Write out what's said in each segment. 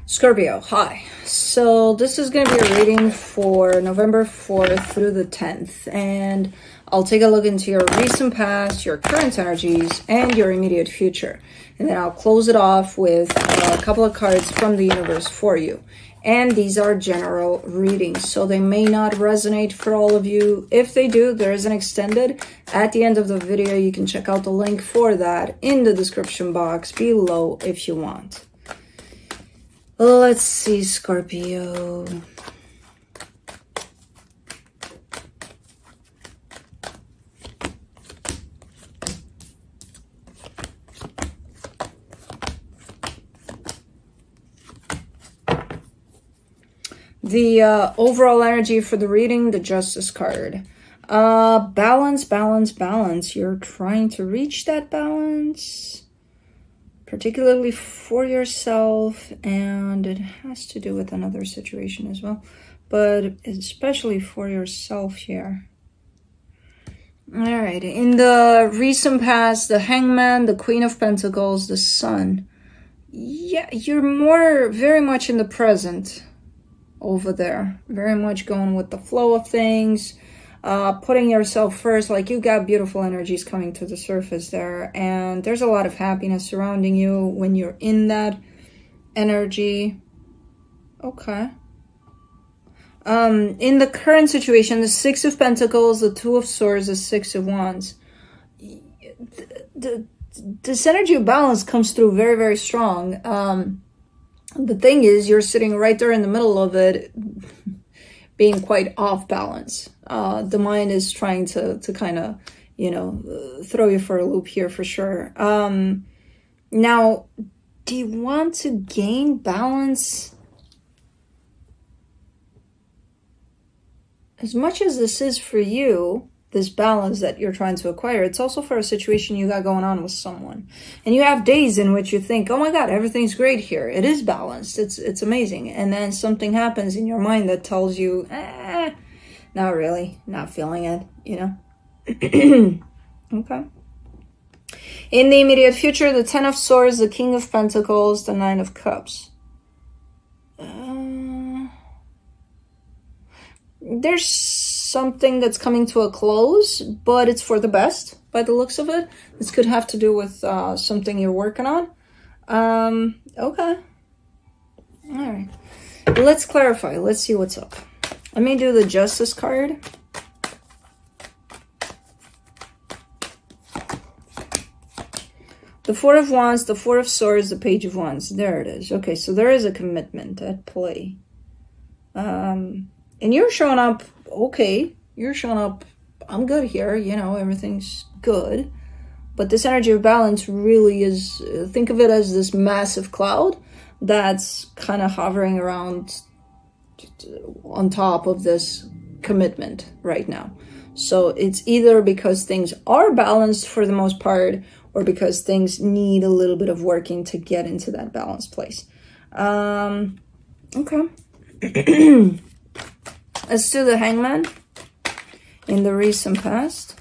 Scorpio, hi. So this is going to be a reading for November 4th through the 10th. And I'll take a look into your recent past, your current energies, and your immediate future. And then I'll close it off with a couple of cards from the universe for you. And these are general readings, so they may not resonate for all of you. If they do, there is an extended. At the end of the video, you can check out the link for that in the description box below if you want. Let's see, Scorpio. The overall energy for the reading, the Justice card. Balance, balance, balance. You're trying to reach that balance, particularly for yourself, and it has to do with another situation as well, but especially for yourself here. All right, in the recent past, the Hangman, the Queen of Pentacles, the Sun. Yeah, you're very much in the present over there, very much going with the flow of things, putting yourself first. Like, you got beautiful energies coming to the surface there, and there's a lot of happiness surrounding you when you're in that energy. Okay. In the current situation, the Six of Pentacles, the Two of Swords, the Six of Wands, this energy of balance comes through very, very strong. The thing is, you're sitting right there in the middle of it, being quite off balance. The mind is trying to kind of, you know, throw you for a loop here for sure. Now, do you want to gain balance? As much as this is for you, this balance that you're trying to acquire, it's also for a situation you got going on with someone. And you have days in which you think, oh my God, everything's great here. It is balanced. It's amazing. And then something happens in your mind that tells you, not really, not feeling it, you know? Okay. In the immediate future, the Ten of Swords, the King of Pentacles, the Nine of Cups. There's something that's coming to a close, but it's for the best by the looks of it. This could have to do with something you're working on. Okay. All right. Let's clarify. Let's see what's up. Let me do the Justice card. The Four of Wands, the Four of Swords, the Page of Wands. There it is. Okay, so there is a commitment at play. And you're showing up, okay, you're showing up, I'm good here, you know, everything's good. But this energy of balance really is, think of it as this massive cloud that's kind of hovering around on top of this commitment right now. So it's either because things are balanced for the most part, or because things need a little bit of working to get into that balanced place. Okay. Let's do the Hangman in the recent past.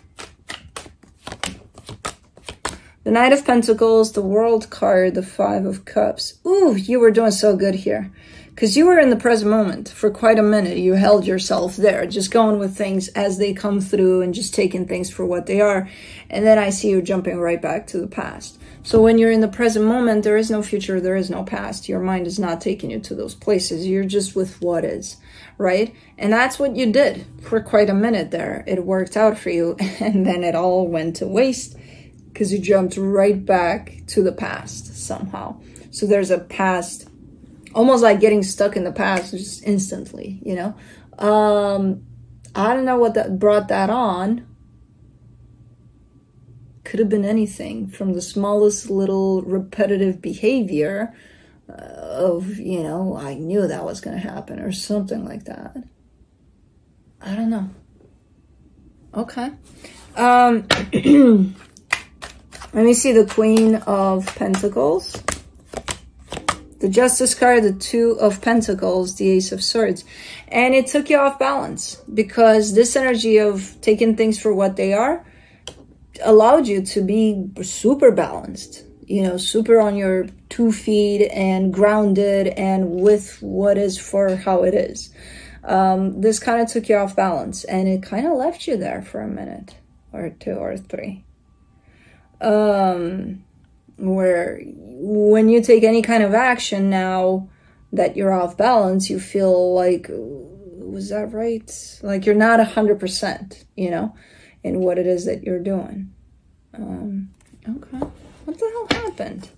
The Knight of Pentacles, the World card, the Five of Cups. Ooh, you were doing so good here. Because you were in the present moment for quite a minute. You held yourself there, just going with things as they come through and just taking things for what they are. And then I see you jumping right back to the past. So when you're in the present moment, there is no future, there is no past. Your mind is not taking you to those places. You're just with what is, right? And that's what you did for quite a minute there. It worked out for you, and then it all went to waste because you jumped right back to the past somehow. So there's a past, almost like getting stuck in the past just instantly, you know? I don't know what that brought that on. Could have been anything from the smallest little repetitive behavior of, you know, I knew that was going to happen or something like that. I don't know. Okay. Let me see the Queen of Pentacles. The Justice card, the Two of Pentacles, the Ace of Swords. And it took you off balance because this energy of taking things for what they are allowed you to be super balanced. you know, super on your 2 feet and grounded and with what is for how it is. This kind of took you off balance, and it kind of left you there for a minute or 2 or 3. Where when you take any kind of action now that you're off balance, you feel like, was that right? Like you're not 100%, you know, in what it is that you're doing. Okay. What the hell happened?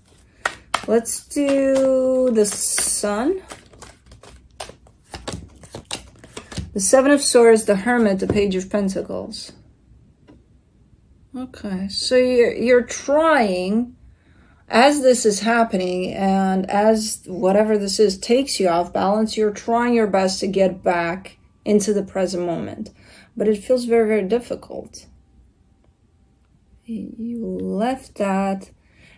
Let's do the Sun. The 7 of Swords, the Hermit, the Page of Pentacles. Okay, so you're trying, as this is happening and as whatever this is takes you off balance, you're trying your best to get back into the present moment. But it feels very, very difficult. You left that,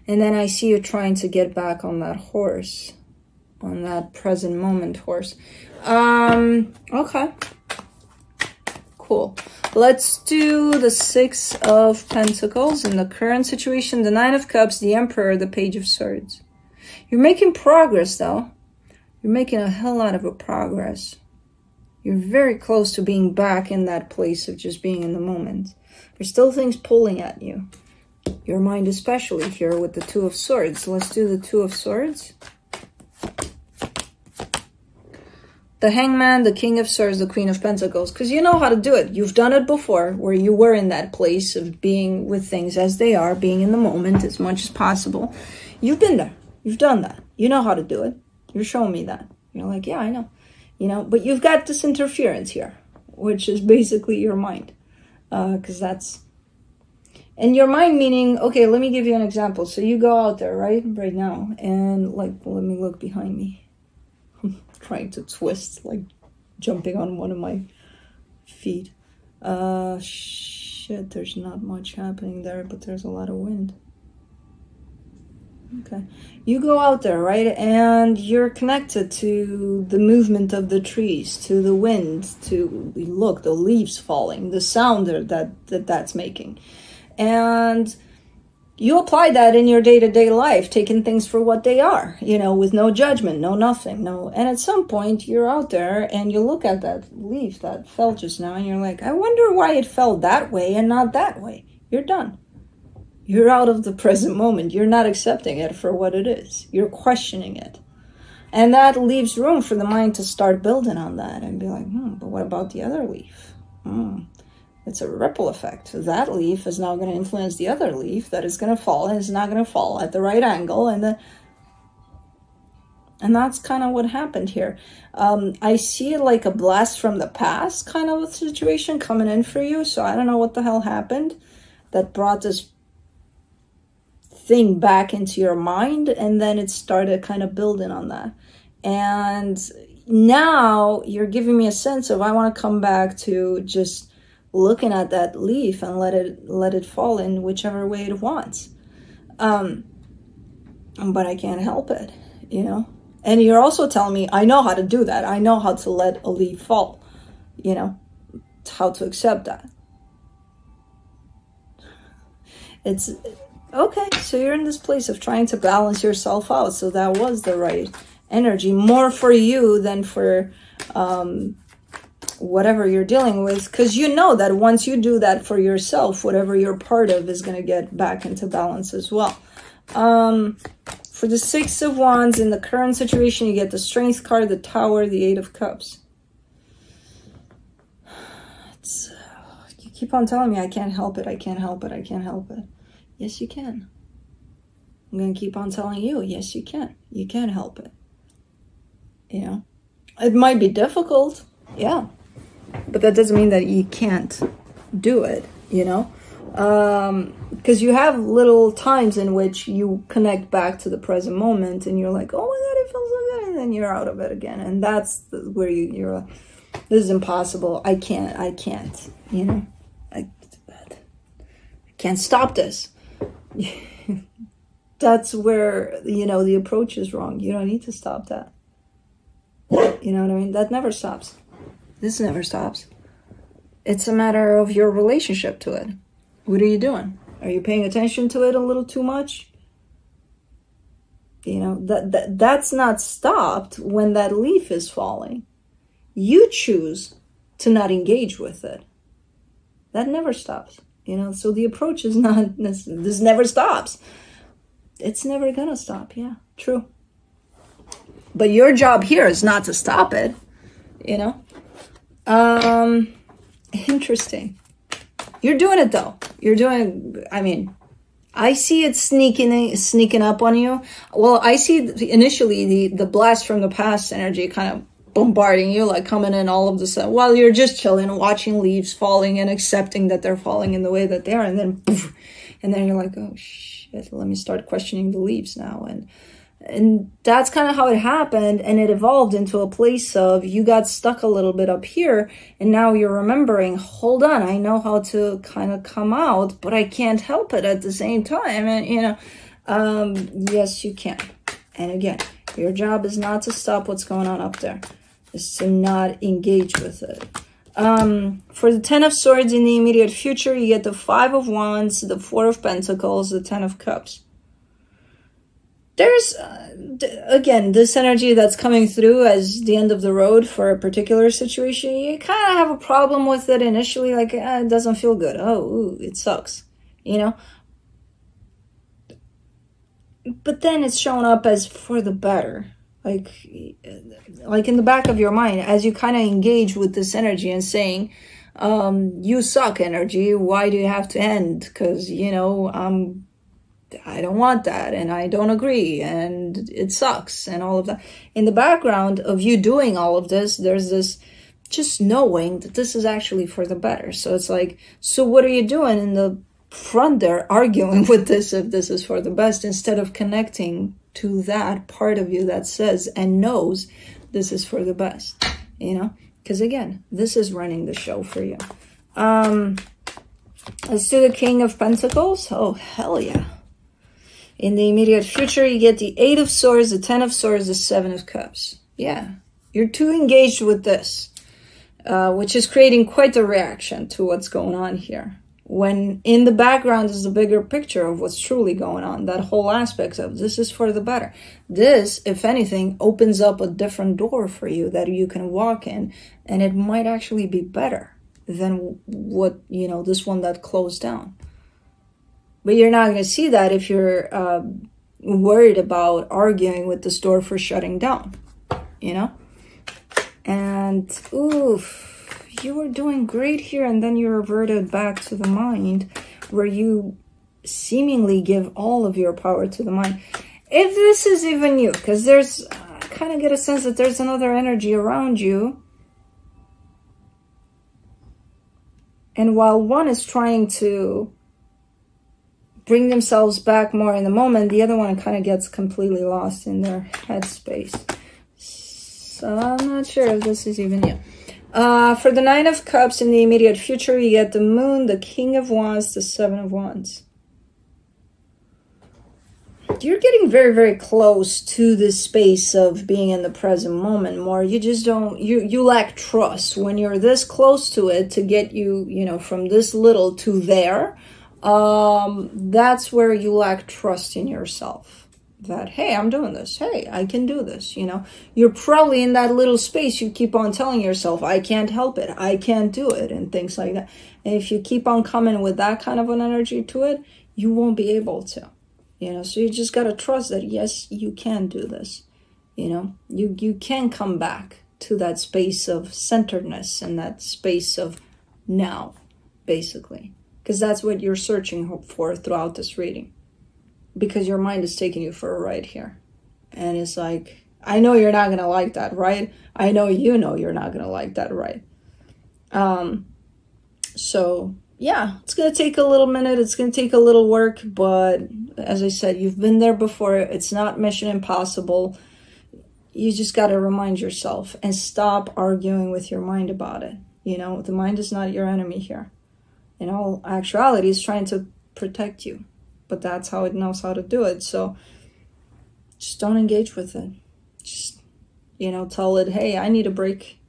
and then I see you trying to get back on that horse, on that present moment horse. Okay. Cool. Let's do the 6 of Pentacles in the current situation, the 9 of Cups, the Emperor, the Page of Swords. You're making progress, though. You're making a hell lot of a progress. You're very close to being back in that place of just being in the moment. There's still things pulling at you. Your mind especially here with the 2 of Swords. Let's do the 2 of Swords. The Hangman, the King of Swords, the Queen of Pentacles. Because you know how to do it. You've done it before, where you were in that place of being with things as they are, being in the moment as much as possible. You've been there. You've done that. You know how to do it. You're showing me that. You're like, yeah, I know. You know, but you've got this interference here, which is basically your mind. Because that's... And your mind meaning, okay, let me give you an example. So you go out there, right now, and like, let me look behind me. Trying to twist, like jumping on one of my feet. Shit, there's not much happening there, but there's a lot of wind. Okay, you go out there, right, and you're connected to the movement of the trees, to the wind, to look, the leaves falling, the sound that's making, and you apply that in your day-to-day life, taking things for what they are, you know, with no judgment, no nothing, no. And at some point, you're out there and you look at that leaf that fell just now and you're like, I wonder why it fell that way and not that way. You're done. You're out of the present moment. You're not accepting it for what it is. You're questioning it. And that leaves room for the mind to start building on that and be like, but what about the other leaf? It's a ripple effect. That leaf is now going to influence the other leaf that is going to fall, and it's not going to fall at the right angle. And that's kind of what happened here. I see it like a blast from the past kind of a situation coming in for you. So I don't know what the hell happened that brought this thing back into your mind. And then it started kind of building on that. And now you're giving me a sense of, I want to come back to just looking at that leaf and let it fall in whichever way it wants. But I can't help it, you know. And you're also telling me, I know how to do that. I know how to let a leaf fall, you know, how to accept that. It's okay. So you're in this place of trying to balance yourself out. So that was the right energy, more for you than for, whatever you're dealing with, because you know that once you do that for yourself, whatever you're part of is going to get back into balance as well. For the 6 of Wands in the current situation, you get the Strength card, the Tower, the 8 of Cups. You keep on telling me I can't help it, I can't help it, I can't help it. Yes, you can. I'm going to keep on telling you, yes, you can. You can help it. You know, it might be difficult, yeah. But that doesn't mean that you can't do it, you know? Because you have little times in which you connect back to the present moment and you're like, oh my God, it feels so good. And then you're out of it again. And that's where you're like, this is impossible. I can't, you know? I can't stop this. That's where, you know, the approach is wrong. You don't need to stop that. You know what I mean? That never stops. This never stops. It's a matter of your relationship to it. What are you doing? Are you paying attention to it a little too much? You know, that's not stopped when that leaf is falling. You choose to not engage with it. That never stops. You know, so the approach is not, this never stops. It's never gonna stop. Yeah, true. But your job here is not to stop it, you know. Interesting. You're doing it though. You're doing, I mean, I see it sneaking up on you. Well, I see initially the blast from the past energy kind of bombarding you, like coming in all of the sudden while you're just chilling, watching leaves falling and accepting that they're falling in the way that they are, and then poof, and then you're like, oh shit, let me start questioning the leaves now. And that's kind of how it happened, and it evolved into a place of you got stuck a little bit up here, and now you're remembering, hold on, I know how to kind of come out, but I can't help it at the same time. And you know, yes you can. And again, your job is not to stop what's going on up there, is to not engage with it. For the 10 of Swords in the immediate future, you get the 5 of Wands, the 4 of Pentacles, the 10 of Cups. There's, again, this energy that's coming through as the end of the road for a particular situation. You kind of have a problem with it initially, like, it doesn't feel good. Oh, ooh, it sucks, you know? But then it's shown up as for the better. Like in the back of your mind, as you kind of engage with this energy and saying, you suck energy, why do you have to end? Because, you know, I don't want that, and I don't agree, and it sucks, and all of that. In the background of you doing all of this, there's this just knowing that this is actually for the better. So it's like, so what are you doing in the front there, arguing with this if this is for the best, instead of connecting to that part of you that says and knows this is for the best, you know? Because again, this is running the show for you. Let's do the King of Pentacles. Oh, hell yeah. In the immediate future, you get the 8 of Swords, the 10 of Swords, the 7 of Cups. Yeah, you're too engaged with this, which is creating quite a reaction to what's going on here. When in the background is the bigger picture of what's truly going on, that whole aspect of this is for the better. This, if anything, opens up a different door for you that you can walk in, and it might actually be better than what, you know, this one that closed down. But you're not going to see that if you're worried about arguing with the store for shutting down, you know? And, oof, you were doing great here, and then you reverted back to the mind where you seemingly give all of your power to the mind. If this is even you, because there's, I kind of get a sense that there's another energy around you. And while one is trying to bring themselves back more in the moment, the other one kind of gets completely lost in their headspace. So I'm not sure if this is even you. For the 9 of Cups in the immediate future, you get the Moon, the King of Wands, the 7 of Wands. You're getting very, very close to this space of being in the present moment more. You just don't, you lack trust. When you're this close to it, to get you, you know, from this little to there, that's where you lack trust in yourself. That, hey, I'm doing this. Hey, I can do this, you know. You're probably in that little space. You keep on telling yourself, I can't help it. I can't do it, and things like that. And if you keep on coming with that kind of an energy to it, you won't be able to, you know. So you just got to trust that, yes, you can do this, you know. You can come back to that space of centeredness and that space of now, basically. Because that's what you're searching for throughout this reading. Because your mind is taking you for a ride here. And it's like, I know you're not going to like that, right? I know you know you're not going to like that, right? So, yeah, it's going to take a little minute. It's going to take a little work. But as I said, you've been there before. It's not mission impossible. You just got to remind yourself and stop arguing with your mind about it. You know, the mind is not your enemy here. In all actuality, it's trying to protect you. But that's how it knows how to do it. So just don't engage with it. Just, you know, tell it, hey, I need a break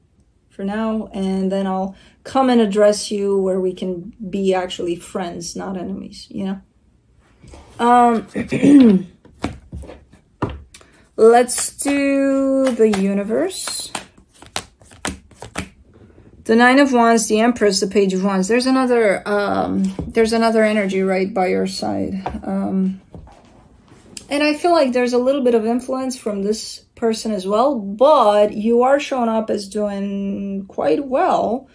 for now. And then I'll come and address you where we can be actually friends, not enemies, you know. Let's do the universe. The Nine of Wands, the Empress, the Page of Wands. There's another energy right by your side. And I feel like there's a little bit of influence from this person as well, but you are showing up as doing quite well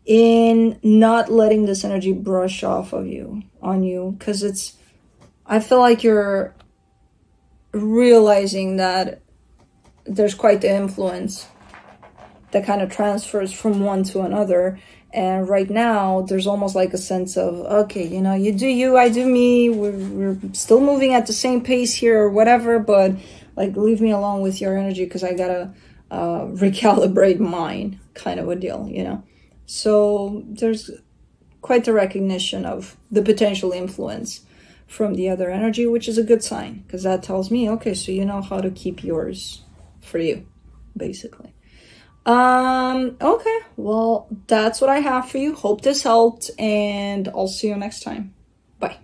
in not letting this energy brush off of you, on you, because it's, I feel like you're realizing that there's quite the influence that kind of transfers from one to another. And right now there's almost like a sense of, okay, you know, you do you, I do me, we're still moving at the same pace here or whatever, but like leave me alone with your energy because I gotta recalibrate mine, kind of a deal, you know. So there's quite the recognition of the potential influence from the other energy, which is a good sign, because that tells me, okay, so you know how to keep yours for you, basically. Okay, well, that's what I have for you. Hope this helped, and I'll see you next time. Bye.